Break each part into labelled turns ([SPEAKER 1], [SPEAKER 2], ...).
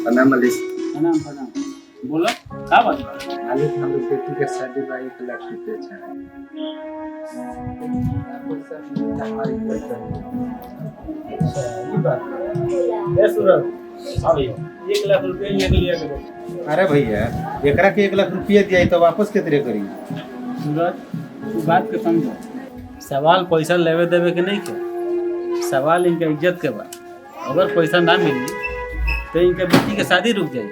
[SPEAKER 1] प्रणाम मालिक।
[SPEAKER 2] प्रणाम प्रणाम। बोलो का बात बा?
[SPEAKER 1] मालिक हम लोग बेटी के शादी बा 1,00,000 रुपया चाहिए। हमारी
[SPEAKER 2] ये बात है सूरज। हाँ भैया 1,00,000 रुपये ये लिया करो।
[SPEAKER 3] अरे भैया एकरा के 1,00,000 रुपया दिया तो वापस कितने करी?
[SPEAKER 2] सूरज तू बात के समझो। सवाल पैसा लेवे देवे के नहीं के, सवाल इनका इज्जत के बा। अगर पैसा ना मिली तो इनका बेटी के शादी रुक जाई,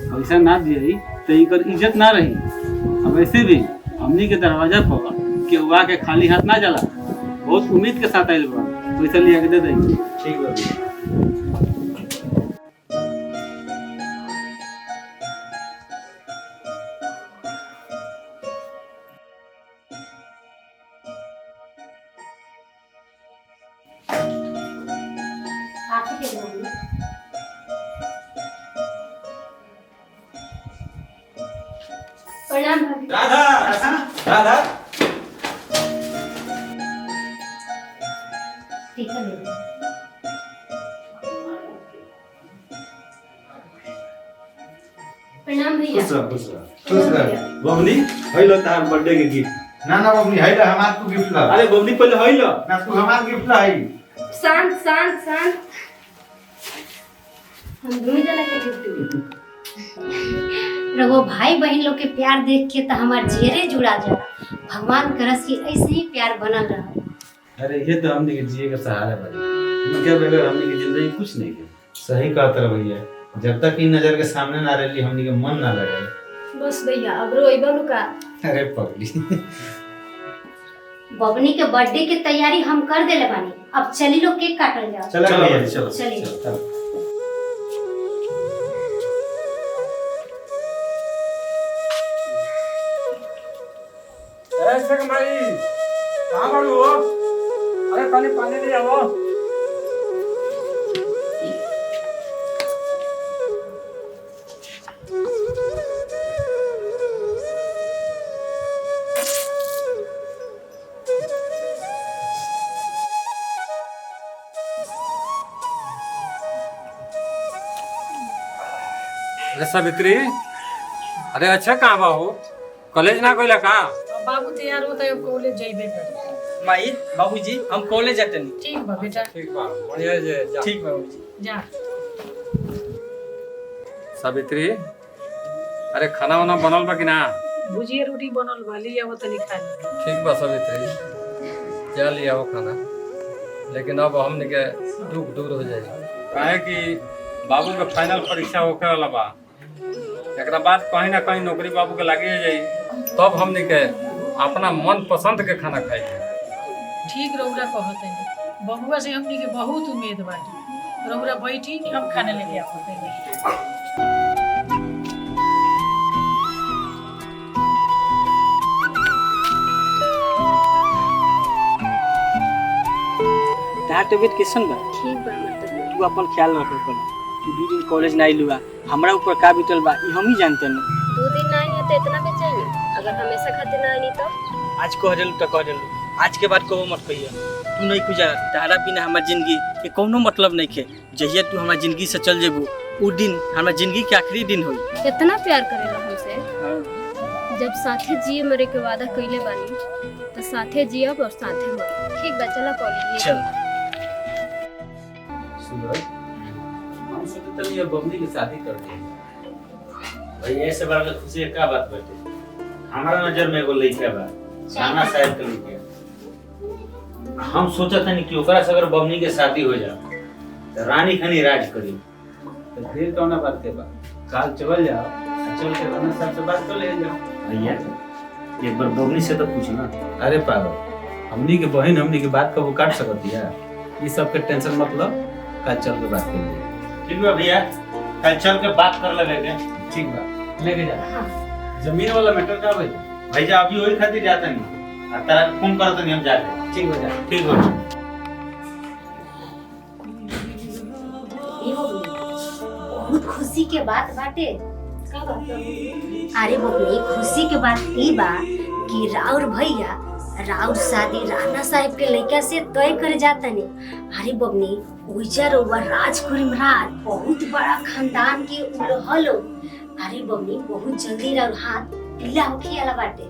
[SPEAKER 2] पैसा ना दिए तो इनकर इज्जत ना रही। अब वैसे भी हमनी के दरवाजा पर के हुआ के खाली हाथ ना जाला, बहुत उम्मीद के साथ आइल बा। पैसा लिया के दे देंगे।
[SPEAKER 3] ठीक बा भैया।
[SPEAKER 4] प्रणाम भाभी।
[SPEAKER 3] राधा राधा
[SPEAKER 4] ठीक है ले। प्रणाम भैया।
[SPEAKER 3] खुश रह।
[SPEAKER 2] बबली हइलो तार बर्थडे के गिफ्ट।
[SPEAKER 3] ना ना बबनी है हमार को गिफ्ट ला।
[SPEAKER 2] अरे बबली पहले हइलो
[SPEAKER 3] ना तू हमार गिफ्ट ला है।
[SPEAKER 4] शांत शांत शांत। हम दोनों जना के गिफ्ट रघु भाई बहन लोग के प्यार देख के तो हमार जेरे जुड़ा जाला। भगवान करस की ऐसे ही प्यार बनल रहा।
[SPEAKER 2] अरे ये तो हमने के जिए का सहारा भाई, इनके बगैर हमने की जिंदगी कुछ नहीं है।
[SPEAKER 3] सही कहा तेरा भैया, जब तक इन नजर के सामने ना रहली हमनी के मन ना लगे।
[SPEAKER 4] बस भैया अब रोइबा लुका।
[SPEAKER 3] अरे पगली
[SPEAKER 4] बबनी के बर्थडे के तैयारी हम कर देले बानी। अब चली लोग केक काटल जाओ।
[SPEAKER 3] चलो भैया चलो
[SPEAKER 4] चलिए।
[SPEAKER 2] ऐसे कमाई कहां बाड़ू हो? अरे पानी ले आओ।
[SPEAKER 5] अरे सावित्री, अरे अच्छा कहाँ बा हो? कॉलेज ना गइला का?
[SPEAKER 6] बाबू तैयार होता है कॉलेज जाइबे कर।
[SPEAKER 7] माई बाबूजी हम कॉलेज जाते नहीं।
[SPEAKER 6] ठीक बा बेटा।
[SPEAKER 5] ठीक बा, बढ़िया जे जा।
[SPEAKER 7] ठीक बाबूजी।
[SPEAKER 6] जा।
[SPEAKER 5] सावित्री, अरे खाना वाना बनल बा कि ना?
[SPEAKER 6] भुजिया रोटी बनल बा, लिया वो तनी खा ले।
[SPEAKER 5] ठीक बा सावित्री, जा लिया वो खाना। लेकिन अब हमने के दुख दूर हो जाए, काहे कि बाबू के फाइनल परीक्षा होखे वाला बा। एकरा बाद कहीं ना कहीं नौकरी बाबू के लागे जाई, तब हमने के अपना मन पसंद के खाना खाई।
[SPEAKER 6] ठीक रौरा कहत है, बबुआ से हमनी के बहुत उम्मीद बाटी। रौरा बैठी हम खाना लेके आवत है।
[SPEAKER 7] तार तबियत कैसन बा?
[SPEAKER 4] ठीक बा मतलब।
[SPEAKER 7] तू अपन ख्याल रख कर। तू 2 दिन कॉलेज ना आइलुआ, हमरा ऊपर का बीतल बा ई हम ही जानते नहीं।
[SPEAKER 4] 2 दिन ना आई है तो इतना बेचैनी। अगर हमेशा खातिर ना आई तो
[SPEAKER 7] आज कह देलू तो कह देलू, आज के बाद कहो मत कहिया। तू नहीं कुछ जाना, तारा बिना हमार जिंदगी के कोनो मतलब नहीं खे। जहिया तू हमार जिंदगी से चल जेबू उ दिन हमार जिंदगी के आखिरी दिन होई।
[SPEAKER 4] कितना प्यार करेला हमसे। जब साथे जिए मरे के वादा कइले बानी तो साथे जियब और साथे मर। ठीक बा चला कॉलेज।
[SPEAKER 7] चल
[SPEAKER 2] सूरज हम सोचते थे ये बबली की शादी कर दी
[SPEAKER 3] भैया ऐसे बात में खुशी का बात बाटे। हमारा नजर में एगो लइका बा, साना साहब के लइका। हम सोचत हनी कि ओकरा से अगर बबनी के शादी हो जाए तो रानी खनी राज करी।
[SPEAKER 2] तो फिर कौन बात के बा, काल चल जाओ, चल के राणा साहब से बात कर ले जाओ।
[SPEAKER 3] भैया एक बार बबनी से तो पूछना।
[SPEAKER 2] अरे पागल, हमनी के बहन हमनी की बात कबू काट सकती है? ये सब के टेंशन मतलब, कल चल के बात कर ले।
[SPEAKER 3] ठीक बा भैया, कल चल के बात कर लेगे।
[SPEAKER 2] ठीक बा, लेके जा।
[SPEAKER 4] हाँ।
[SPEAKER 2] जमीन वाला मैटर का भाई?
[SPEAKER 3] भैया अभी वही खातिर जाता नहीं, आ तारा फोन करत नहीं हम जाके।
[SPEAKER 2] ठीक हो जा।
[SPEAKER 3] ठीक हो।
[SPEAKER 4] बहुत खुशी के बात बाटे। अरे बबनी खुशी के बात ई बा कि राउर भैया
[SPEAKER 8] राउर शादी राणा साहब के लड़का से तय करे जाता नहीं। अरे बबनी उजा रउआ राजकुरी महाराज बहुत बड़ा खानदान के रहल हो। अरे बबनी बहुत जल्दी राउर हाथ पीला होके आला बाटे।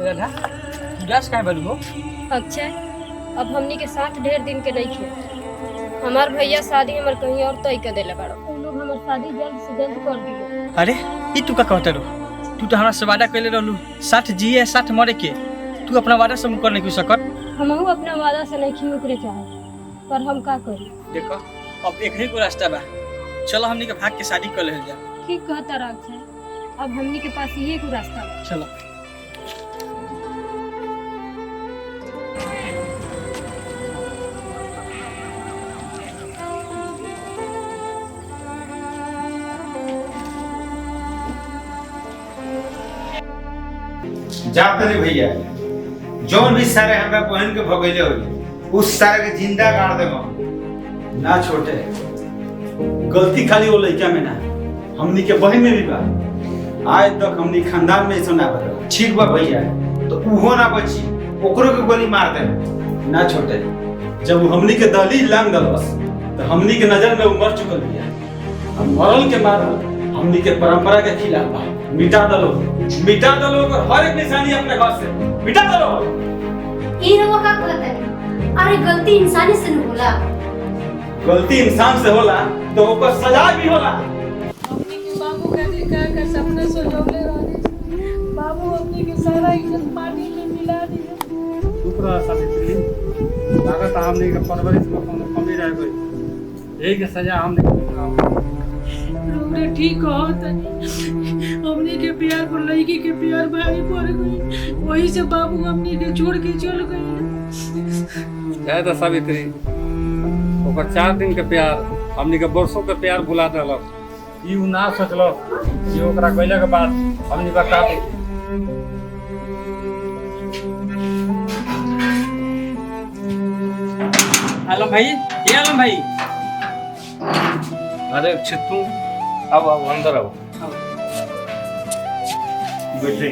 [SPEAKER 7] राधा उदास काहे बारू हो?
[SPEAKER 4] अक्षय, अब हमनी के साथ ढेर दिन के नहीं खे। हमार भैया शादी हमर कहीं और तय कर देले बाड़ो। उन लोग हमर शादी जल्द से जल्द कर दियो।
[SPEAKER 7] अरे ई तू का कहत रो? तू तो हमरा से वादा कइले रहलू 60 जिए 60 मरे के। तू अपना वादा से मुकर नहीं सकत।
[SPEAKER 4] हमहू अपना वादा से नहीं मुकरे चाहे, पर हम का करी?
[SPEAKER 7] देखो अब एक ही को रास्ता बा। चलो हमनी के भाग के शादी कर ले जा।
[SPEAKER 4] ठीक कहता रहा अक्षय, अब हमनी के पास यही को रास्ता बा।
[SPEAKER 7] चलो।
[SPEAKER 3] जाते नहीं भैया, जौन भी सारे हमरा बहन के भगैले हो उस सारे के जिंदा गाड़ देबो।
[SPEAKER 2] ना छोटे, गलती खाली वो लड़का में ना, हमनी के बहन में भी बा। आज तक हमनी खानदान में ऐसा ना बता।
[SPEAKER 3] ठीक बा भैया, तो उहो ना बची, ओकरो के गोली मार दे।
[SPEAKER 2] ना छोटे, जब वो हमनी के दलील लांग दलस तो हमनी के नजर में वो मर चुकल बिया। हम मरल के मारल हमनी के परंपरा के खिलाफ बा। मिटा दलो और हर एक निशानी अपने घर से मिटा दलो।
[SPEAKER 8] ई रउआ का कहत है? अरे गलती इंसानी से न होला।
[SPEAKER 2] गलती इंसान से होला तो ओकर सजा भी होला।
[SPEAKER 6] अपनी के बाबू का सपना सजौले रहे। बाबू अपनी के सारा इज्जत माटी में मिला दिया।
[SPEAKER 5] चुप रह सावित्री, लागत हमने के परवरिश में कोनो कमी रह गई। यही के सजा हमने के
[SPEAKER 6] रउरा ठीक हो तनी। हमनी के प्यार पर लड़की के प्यार भारी पड़ गई। वही से बाबू हमनी के छोड़ के चल गई।
[SPEAKER 5] जाए तो सावित्री, ओकर 4 दिन के प्यार हमनी के वर्षों के प्यार भुला देलक। ई उ ना सोचलो कि ओकरा कइला के बाद हमनी बता दे।
[SPEAKER 7] आलम भाई, ये आलम भाई।
[SPEAKER 5] अरे तू अब अंदर आओ।
[SPEAKER 3] बैठे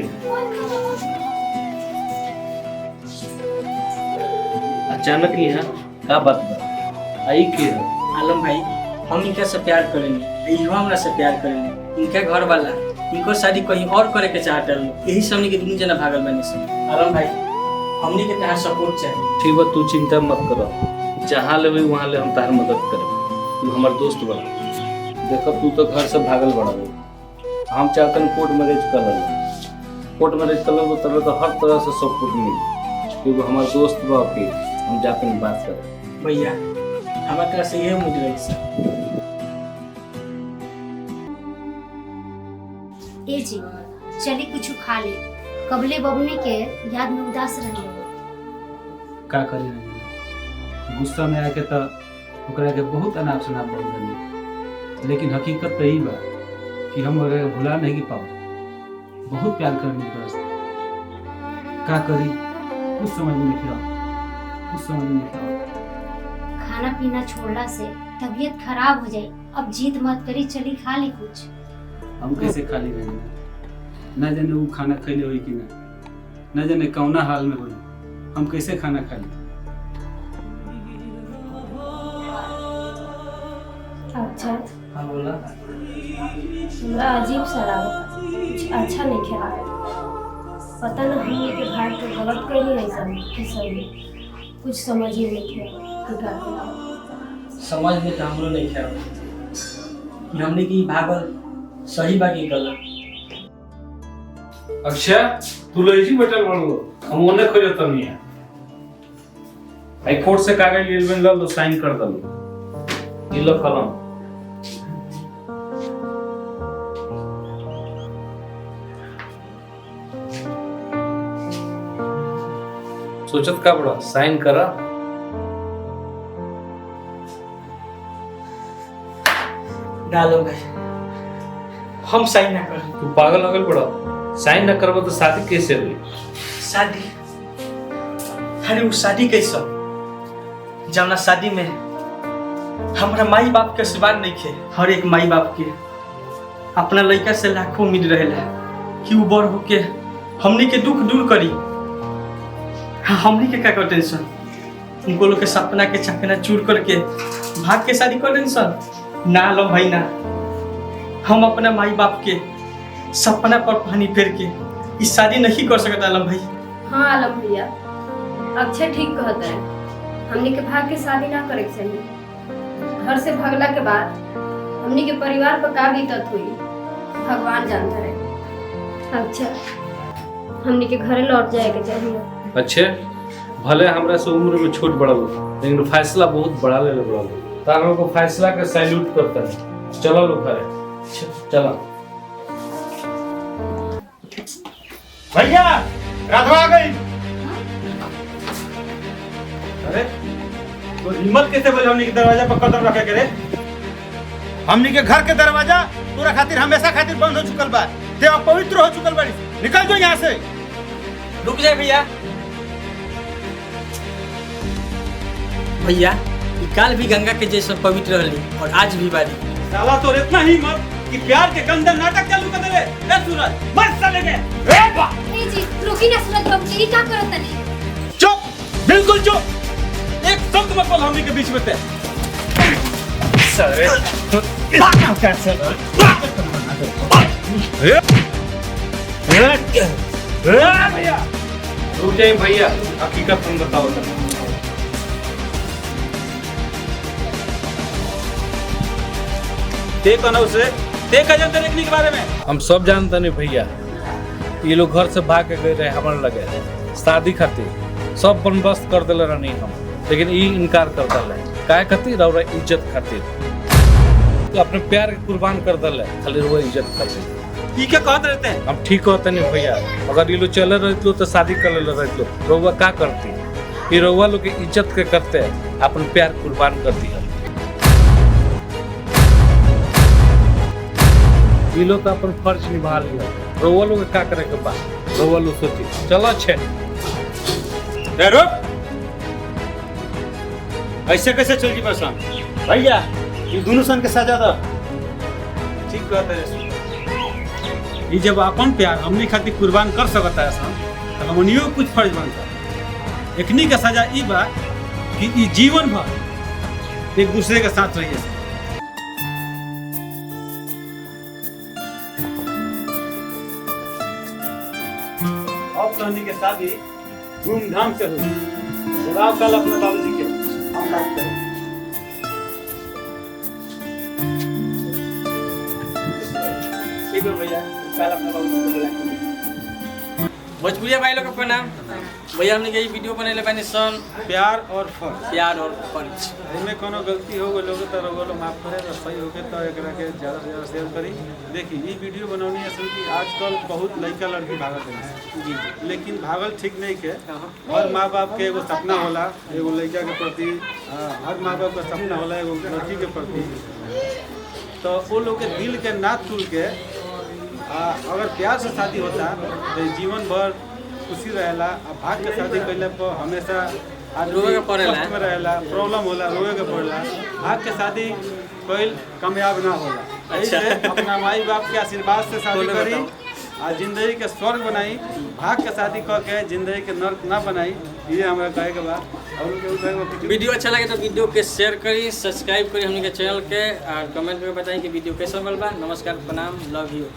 [SPEAKER 2] अचानक यहाँ का बात बा? आई के
[SPEAKER 7] आलम भाई, हम इनका से प्यार करेंगे, इहो हमरा से प्यार करेंगे। इनका घर वाला इनको शादी कहीं और करे के चाहत है। यही से हमनी के दुनू जना भागल बनी से। आलम भाई, हमनी के तहां सपोर्ट चाहिए।
[SPEAKER 2] ठीक बा, तू चिंता मत करो। जहाँ ले वहाँ ले हम तार मदद करब। तू हमार दोस्त बना। देखो तू तो घर से भागल बड़ा हो। हम चाहते हैं कोर्ट मैरिज कर लो। कोर्ट मैरिज कर लो तो हर तरह से सपोर्ट मिली। क्योंकि हमारे दोस्त बा के हम जाकर बात करें।
[SPEAKER 7] भैया हमारे तरफ से यही उम्मीद रही सर।
[SPEAKER 8] ए जी चली कुछ खा ले। कबले बबनी के याद में उदास रहे।
[SPEAKER 2] का करी रही गुस्सा में आके तो ओकरा के बहुत अनाप शनाप बोल रही। लेकिन हकीकत तो यही बा कि हम ओकरा के भुला नहीं पाओ। बहुत प्यार करनी दोस्त। का करी कुछ समझ में नहीं आओ। कुछ समझ में नहीं आओ।
[SPEAKER 8] खाना पीना छोड़ला से तबीयत खराब हो जाए। अब जीत मत करी, चली खा ली कुछ।
[SPEAKER 2] हम कैसे खाली रहेंगे? न जाने वो खाना खैले हुई कि न जाने कौना हाल में हुई। हम कैसे खाना खा ली?
[SPEAKER 4] अच्छा,
[SPEAKER 2] हाँ बोला।
[SPEAKER 4] हमरा अजीब सा लागता, कुछ अच्छा नहीं खेला। पता ना हमने के भाई को गलत कहीं ऐसा कि सही कुछ समझ ही नहीं खेला।
[SPEAKER 7] समझ में तो हमरो नहीं ख्याल कि हमने की भागल सही बा की गलत।
[SPEAKER 5] अक्षय, तू लईजी बैठल बाड़ू। हम ओने खोजत नहीं है।
[SPEAKER 2] आई कोर्ट से कागज ले लो, साइन कर दलो। ये लो कलम।
[SPEAKER 5] सोचत का बड़ा साइन करा।
[SPEAKER 7] डालो भाई, हम साइन ना कर।
[SPEAKER 5] तू पागल हो गल बड़ा। साइन न करबो तो शादी कैसे हुई?
[SPEAKER 7] शादी? अरे वो शादी कैसा? जब ना शादी में हमारा माई बाप के आशीर्वाद नहीं खे। हर एक माई बाप के अपना लड़का से लाखों उम्मीद रहेला कि वो बड़ होके हमनी के दुख दूर करी। हाँ, हमनी के का टेंशन, उनको लोग के सपना के चकना चूर करके भाग के शादी कर टेंशन ना लो भाई ना। हम अपना माई बाप के सपना पर पानी फेर के इस शादी नहीं कर सकता आलम भाई।
[SPEAKER 4] हाँ आलम भैया, अक्षय ठीक कहता है, हमने के भाग के शादी ना करे के चाहिए। घर से भागला के बाद हमने के परिवार पर का बीतत हुई भगवान जानता है। अच्छा, हमने के घरे लौट जाए के चाहिए।
[SPEAKER 5] अच्छे भले हमरा से उम्र में छोट बड़ा लोग, लेकिन फैसला बहुत बड़ा ले बड़ा लोग। तार को फैसला के सैल्यूट करता है। चलो लोग घरे चलो।
[SPEAKER 3] भैया राधवा आ गई।
[SPEAKER 2] अरे तो हिम्मत कैसे बोले हमनी के दरवाजा पर कदम रखे करे?
[SPEAKER 3] हमनी के घर के दरवाजा तोरा खातिर हमेशा खातिर बंद हो चुकल बा। ते अपवित्र हो चुकल बाड़ी। निकल जो यहाँ से।
[SPEAKER 7] रुक जाए भैया। भैया ये काल भी गंगा के जैसा पवित्र रहली और आज भी बारी।
[SPEAKER 2] साला तो इतना ही मत कि प्यार के गंदर नाटक चालू कर देले। ए सूरज मत साले के।
[SPEAKER 8] ए जी रुकी ना सूरज बाबू जी, का करत तनी?
[SPEAKER 2] चुप, बिल्कुल चुप। एक शब्द मत बोल हमनी के बीच में ते।
[SPEAKER 3] सरे
[SPEAKER 2] भैया
[SPEAKER 5] रुक जाए भैया, हकीकत तुम बताओ।
[SPEAKER 2] ते कौन उसे ते का जानते देखने के बारे में?
[SPEAKER 5] हम सब जानते नहीं भैया। ये लोग घर से भाग के गए रहे हमारे लगे शादी खातिर। सब बंदोबस्त कर दिले रहनी हम, लेकिन ये इनकार कर दिले। काय खातिर? और इज्जत खातिर। तो अपने प्यार के कुर्बान कर दिले खाली वो इज्जत खातिर।
[SPEAKER 2] ई क्या कहत रहते हैं?
[SPEAKER 5] हम ठीक कहते नहीं भैया। अगर ये लोग चले रहते तो शादी कर ले रहते रउआ का करती? ये रउआ लोग के इज्जत के करते अपन प्यार कुर्बान कर दिया। ये लोग तो अपन फर्ज निभा लिया। रउआ लोग का करे के बाद रउआ लोग सोची। चलो अच्छे
[SPEAKER 2] रुक, ऐसे कैसे चल जी बसन?
[SPEAKER 3] भैया ये दोनों सन के सजा दो।
[SPEAKER 2] ठीक कहते हैं। ये जब अपन प्यार हमनी खातिर कुर्बान कर सकता है सन, तो हमनियो कुछ फर्ज बनता। एकनी का सजा ई बा कि ई जीवन भर एक दूसरे के साथ रहिए। अब हमनी के शादी धूमधाम से हुई। बुलाओ कल अपने बाबूजी के, हम बात करें। ठीक है भैया, कल अपने बाबूजी को बुला के।
[SPEAKER 7] भोजपुरिया भाई लोग का प्रणाम। भैया हमने यही वीडियो बनेले बानी सन
[SPEAKER 2] प्यार और फर्ज।
[SPEAKER 7] प्यार और फर्ज।
[SPEAKER 2] इनमें कोनो गलती हो गई लोग तो रोगो माफ करे, और सही होके तो एकरा के ज़्यादा से ज़्यादा शेयर करी। देखी ये वीडियो बनौनी है असल की आजकल बहुत लड़का लड़की भागत है जी, लेकिन भागल ठीक नहीं के। हर माँ बाप के एगो सपना होला एगो लड़का के प्रति, हर माँ बाप का सपना होला एगो लड़की के प्रति। तो वो लोग के दिल के ना तोड़ के अगर प्यार से शादी होता तो जीवन भर खुशी रहेला। अब भाग के शादी कैले पर हमेशा
[SPEAKER 7] रोए के पड़ेला,
[SPEAKER 2] कष्ट में रहेला, प्रॉब्लम होला, रोए के पड़ेला। भाग के शादी कोई कामयाब ना होला। ऐसे अपना माई बाप के आशीर्वाद से शादी करी और जिंदगी के स्वर्ग बनाई। भाग के शादी करके जिंदगी के नर्क ना बनाई। ये हमारा कहे के बाद। और
[SPEAKER 7] वीडियो अच्छा लगे तो वीडियो के शेयर करी, सब्सक्राइब करी हमने के चैनल के, और कमेंट में बताएं कि वीडियो कैसा मिल बा। नमस्कार, प्रणाम, लव यू।